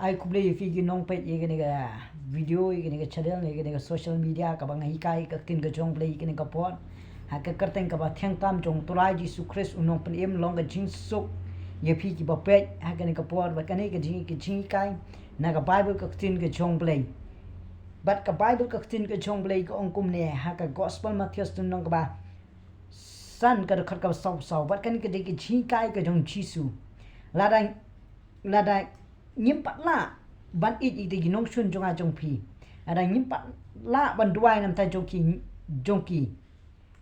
ai kuble fi gi nong pet ye gani ga video ye gani ga channel ye gani ga social media ka bang hi kai ka tin ga jong play gani ka por ha ka kerteng ka ba theng tam jong turai Jesus Christ unong pen em long ga jing suk ye fi ki ba pet ha gani ka por ba kani ga jing kai na ga Bible ka tin ga jong play bat ka Bible ka tin ga jong play ka ong kum ne ha ka Gospel Matthaios tu nong ka ba san ka khat ka sau bat kani ka de ki jing kai ka jong Jesus ladai nyim pat la ban it ite ginong shun jonga jongpi ada nyim pat la ban duai nam ta jongki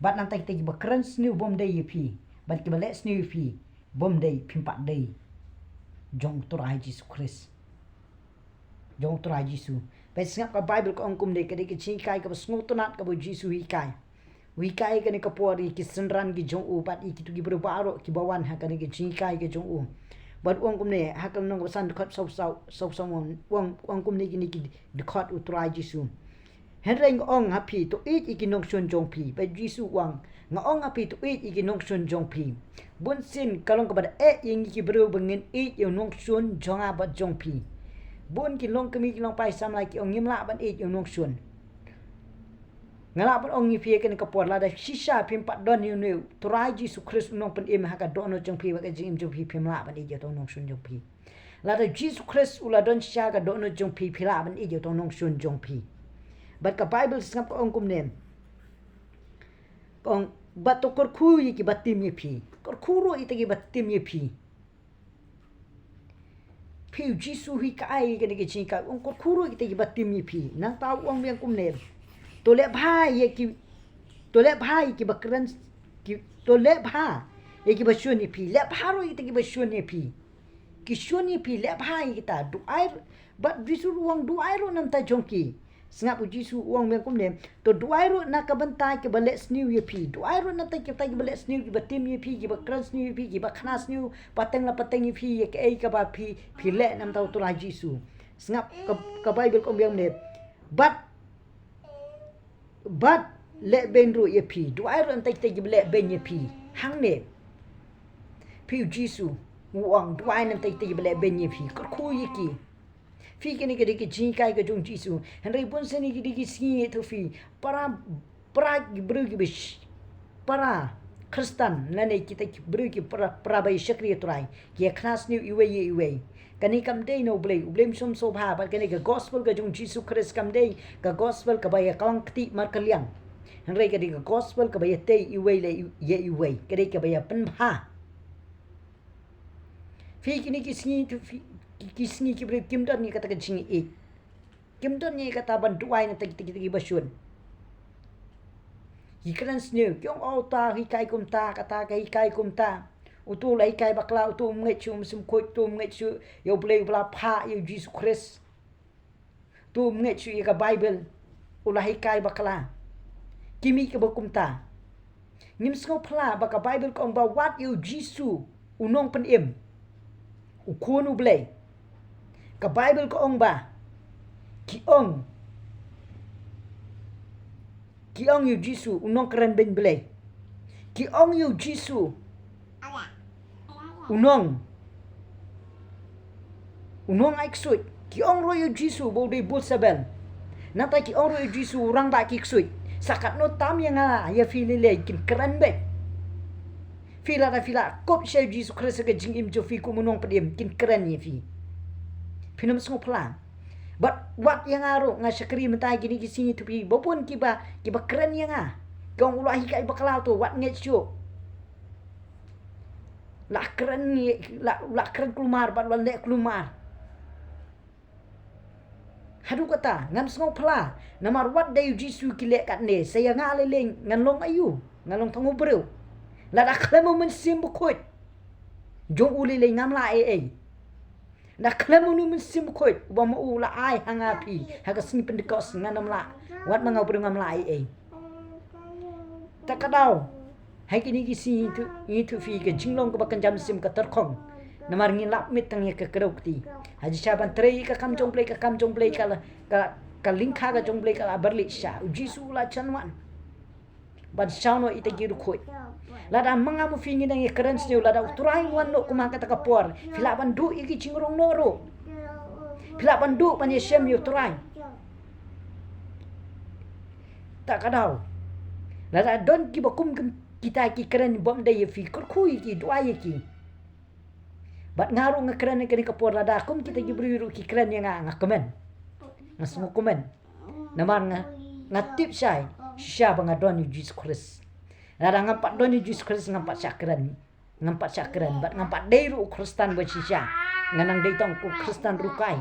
bat nam ta te ba kren sniew bom day yepi bat ki bale sniew yepi bom day pimpat day jong turai Jesus Christ jong turai Jesus ba singap ka Bible ko ongkum de kede ki chi kai ka sngu tunat ka bo Jesus wi kai ka ne ka pori ki senran ki jong u bat ki tu ki bro baro ki bawan ha ka ne ki chi kai ka jong u but wong kum ne hakal nong san khot sau wong kum ne ki de khot utrai Jisu henreng ong happy to eat ikinong shun jong pi ba Jisu wang nga ong happy to eat ikinong shun jong pi bun sin kalong ka ba ying ki bro bangin eat yo nong shun jonga ba jong pi bun ki long kami ki long pai sam lai ki ong yim la ban eat yo nong shun ngala ban ong ni pie kan ka por la da shisha pim pat don you know turai Jesus Christ nong pen em ha ka don no jong pi ba ka jing jong pi pim la ban e je to nong shun jong pi la da Jesus Christ ula don sha ka don no jong pi la ban e je to nong shun jong pi bat ka Bible singap ong kum nem ong bat to kor khu yi ki batim ye pi kor khu ro ite ki batim ye pi Jesus hi ka ai ke ni ki chi ka ong kor khu ro ite ki batim ye pi nang ta ong yang kum nem tole bhai ye ki bakran ki tole bha ye ki bashuni pi le pharo ite ki bashuni pi ki shuni pi le bhai kita du ai bat bisu uang du ai ro nam ta jongki singap jisu uang me kum ne to du ai ro na ka bantai ki bale sniew ye pi du ai ro na ta ki bale sniew ki batim ye pi ki bakran sniew ye pi ki bakna sniew pateng la pateng ye pi ye ke ai ka ba pi le nam ta tu la jisu singap ka Bible kum yang ne but le ben ru ye pi du ai ron tai le ben ye pi hang ne pi Jisu wang du ai nan tai le ben ye pi ko khu ye ki fi ke ni ke de ji kai ke jong Jisu han rei pun se ni ke de si to fi para gi bru gi bish para Kristen la ne ki te bru gi para bai shakri turai ki khnas ni iwe kani kam day no blame som so bha ba kani ka gospel ka jong Jesus Christ kam day ka gospel ka ba ya kang ti markylliang hanrei ka di ka gospel ka ba ya te iwe le ye iwe ka dei ka ba ya pen bha fi kini ki sni ki bre kim dan ni kata ka jing e kim dan ni kata ban duai na ta ki basun hi kran snew kyong auta hi kai kum ta kata ka hi kai kum ta utu lai kai bakla utu ngai chum sim khoi tu ngai chu yo play bla pha yo Jesus Christ tu ngai chu ka Bible ulai kai bakla kimi ka bakum ta nim sko phla ba ka Bible ko ba what yo Jesus unong pen em u khonu blai ka Bible ko ong ba ki ong yo Jesus unong kren ben blai ki ong yo Jesus unong ai ksui ki ong ro yo Jisu bo de bul sabel nata ki ong ro yo Jisu orang ba ki ksui sakat no tam yang ya fili le kin keren be fila kop she Jisu Christ ke jing im jo fi ku munong pedem kin keren ye fi pinam sngo pla but what yang aro nga shakri mata gini ki sini tu pi bopun ki ba keren yang gong ulahi kai bakla tu what nget chu la keren kelumar bat le kelumar hadu kata ngam sngau pla namar wat day Jisu ki le kat ne saya ngale leng ngalong ayu ngalong thangu breu la da klemo men sim khoi jong uli le ngam la e da klemo nu men sim khoi ba ma u la ai hanga pi ha ka sni pendekos nganam la wat mangau breu ngam la e takadau hai kini ki si itu fi ke jinglong ka bakan jam sim ka terkhong namar ngin lap mit tang ye ka krokti haji chaban trei ka kam jong play ka lingkha ka jong play ka berli sha Jisu la chanwan ban shauno ite giru khoi la da manga mu fi ngi nang ye keren snew la da turai wan no kuma ka ta ka por fila ban du iki jingrong noro Pila bandu ban Yeshem yo turai. Tak kadau. Lada don ki bakum kita ki keren bom dai fi kurkui ki duai ki. Bat ngaru ngakeren ke ni kapor lada kum kita ki beriru ki keren yang ngakemen. Ngasmu komen. Namar ngatip syai sya bangadon Jesus Christ. Lada ngampat don Jesus Christ ngampat syakren. Ngampat syakren bat ngampat dairu Kristen bo sya. Nganang dai tong ku Kristen rukai.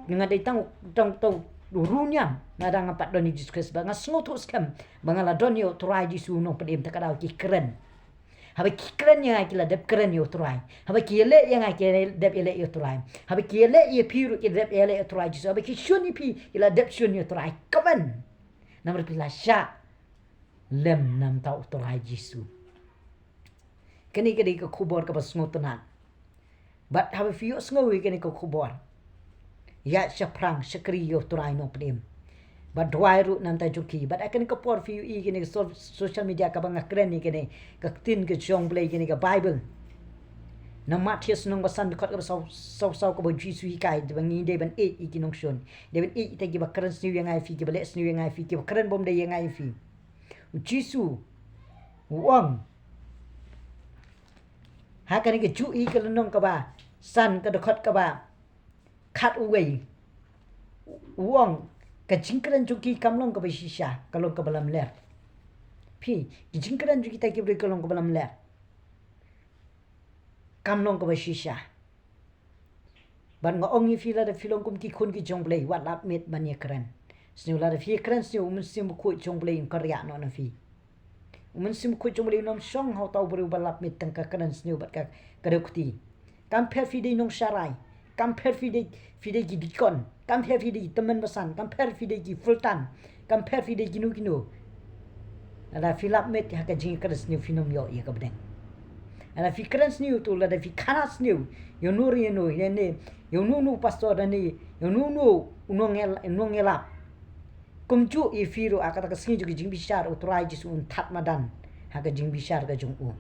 Ngan dai tong runyam nada ngapat don Jesus Christ ba ngasngotu skam bangala don yo turai Jesu no pedem takadau ki keren. Habe ki keren yang ai kila dep keren yo turai. Habe ki ele yang ai kila dep ele yo turai. Habe ki ele ye piru ki dep ele yo turai Jesu. Habe ki shuni pi kila dep shuni yo turai. Kaman. Namar pila sya lem nam tau turai Jesu. Kini ke kubor ke basngotunan. Bat habe fiyo sngowi kini ke kubor. Ya syaprang syakri yo turai no pedem. Bat dwai ru nam ta juki. Bat akan ke por fiu i kini ke social media ka bangak keren ni kini ke tin ke jong play kini ke Bible. Nam Matthaios nong basan dekat ke sau ke baju sui kai de bangi de ban 8 i kinong shon. De ban 8 ta ki ba keren sniu yang ai fi ki ba le sniu yang ai fi ki ba keren bom de yang ai fi. Jesu wang ha kan ke ju i ke nong ka ba san ke dekat ka ba cut away wang ka jingkran juki kamlong ka basisha kalong ka balam ler pi jingkran juki ta ki bre kalong ka balam ler kamlong ka basisha ban nga ongi fi la da filong kum ki khun ki jongblei wat lap met ban ye kran snu la da fi kran snu mun sim ku jongblei ka ria no na fi mun sim ku jongblei nom song ho tau bru balap met tang ka kran snu bat ka kadukti kam per fi de nong sharai kam per fi de gi dikon kam per fi de teman besan kam per fi de gi fultan kam per fi de ginu ada filap met ha ka jing kras ni finom yo ya ka bedeng ada fi kras ni tu la da fi kanas ni yo nuri no ye ne yo nu pastor ni yo nu unongela kumju i firu akata ka singi ju jing bishar utrai jisu un tat madan ha ka jing bishar ka jung u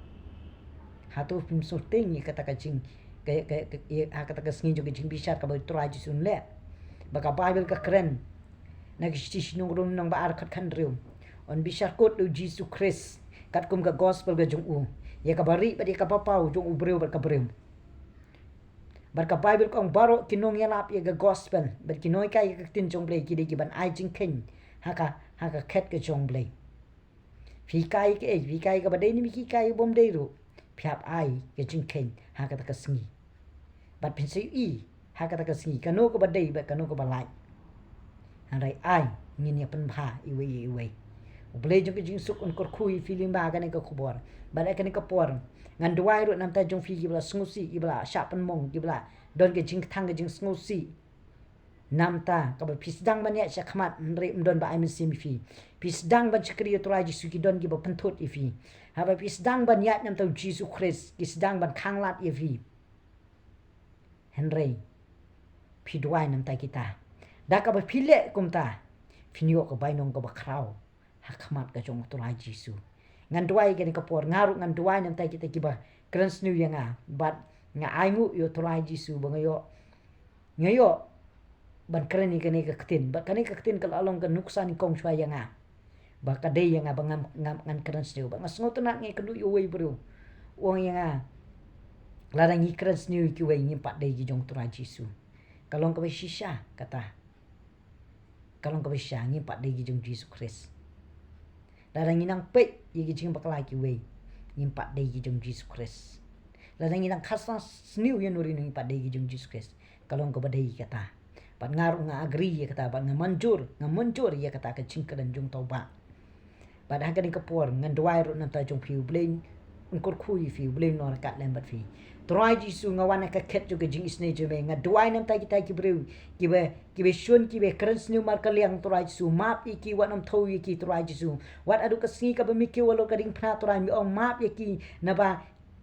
ha tu pim sorting ni kata ka jing ke kata ka singi juga jing bishar ka ba turai ji sun le baka Bible ka keren na ki sti nong ron nang ba ar khat khan riu on bishar kot du Jesus Christ kat kum ka gospel ga jung u ye ka bari ba ka papau jung u breu ba ka breu bar ka Bible kong baro kinong yalap ye ga gospel bar kinoi ka ye ka tin jong blei ki de ki ban ai jing ken ha ka khet ka jong blei fi kai ka ba dei ni ki kai bom dei ru phiap ai ke jing ken ha ka ta ka singi bat pinsai i ha kata ka singi kano ko badai ba kano ko balai harai ai ngin ya pen pha iwe ublei jong jing suk on kor khui feeling ba ka ne ka khubor ba ka ne ka por ngan duai ro nam ta jong fi gi bla sngusi gi bla sha pen mong gi bla don ke jing thang ke jing sngusi nam ta ka ba pisdang ban ya sha khmat nre don ba ai min sim fi pisdang ban chikri to raji su ki don gi ba pen thot i fi ha ba pisdang ban ya nam ta Jesus Christ ki sedang ban khanglat i fi Henry pidwai nam ta kita da ka ba phile kumta finyo ka bai nong ka ba khrau ha khmat ka jong to lai Jesu ngan duai ke ni ka por ngaru ngan duai nam ta kita ki ba krans nu yanga bat nga aingu yo to lai Jesu ba ngayo ban kren ni ke ni ka ktin ba ka ni ka ktin ka along ka nuksan kong shwa yanga ba ka dei yanga ba ngan krans nu ba ngasngot na nge kdu yo wei bro wong yanga larang ikran sniu ki wei ngimpat dei jong tura Jesu kalong ka shisha kata kalong ka shisha ngimpat dei jong Jesus Christ larang inang pe yi jing bakla ki wei ngimpat dei jong Jesus Christ larang inang khasa sniu ye nuri ngimpat dei jong Jesus Christ kalong ka badei kata pat ngaru nga agree ye kata pat ngamanjur ye kata ka cingkran jong tauba pat ha ka ni ka por ngan duai ro nam ta jong phiu bleng unkor khui fi bleng nor kat lem bat fi Turai Jesu ngawan ka ket juga jing isne jeme ngaduai nam ta kita ki breu ki be shun ki be krens new markylliang Turai Jesu map iki wat nam thau iki Turai Jesu wat adu ka singi ka be mikki walo ka ding phna Turai mi ong map iki na ba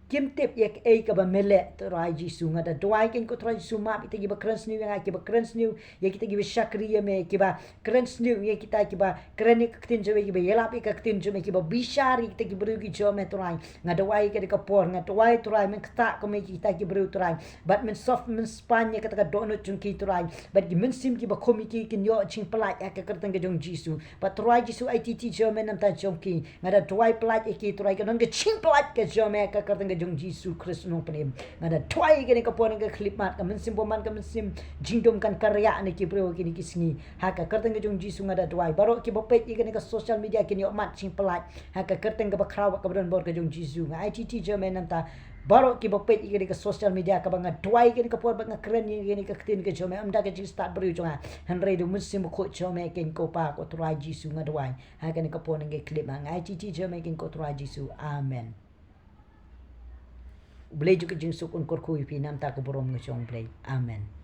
kim tip yak ai ka ba mele trai Jisu ngada doai ken ko trai Jisu ma kita giba kren sniu yang kita kren sniu ya kita giba shakriya me kiba kren sniu ya kita kiba kren ni ktin jo giba yela pi ka ktin jo me kiba bishari kita giba ru ki jo me trai ngada wai ka ka por ngada wai trai men kta ko me kita giba ru trai but men soft men spanya kata ka dono chung ki trai but gi men sim kiba komiti kin yo ching pelak ya ka kertang ke jong Jisu but trai Jisu ITT jo me nam ta jong ki ngada trai pelak ki trai ka nang ke ching pelak ke jo me ka kertang jong Jisu Kristus nong penim ngada twai gani ka pon ka clip mat ka mensim boman ka mensim jingdom kan karya ni ki bro kini kisngi ha ka kerteng ka jong Jisu ngada twai baro ki bopet gani ka social media kini mat ching pelat ha ka kerteng ka bakraw ka bron bor ka jong Jisu nga ITT German nanta baro ki bopet gani ka social media ka banga twai gani ka por banga kren ni gani ka ktin ka jome amda ka jing start bro jonga hanre do mensim ko jome ken ko pa ko twai Jisu ngada twai ha gani ka pon ngai clip nga ITT German ken ko twai Jisu amen Blay juga jeng sukun korkui pinam tak keberom ngejong blay. Amen.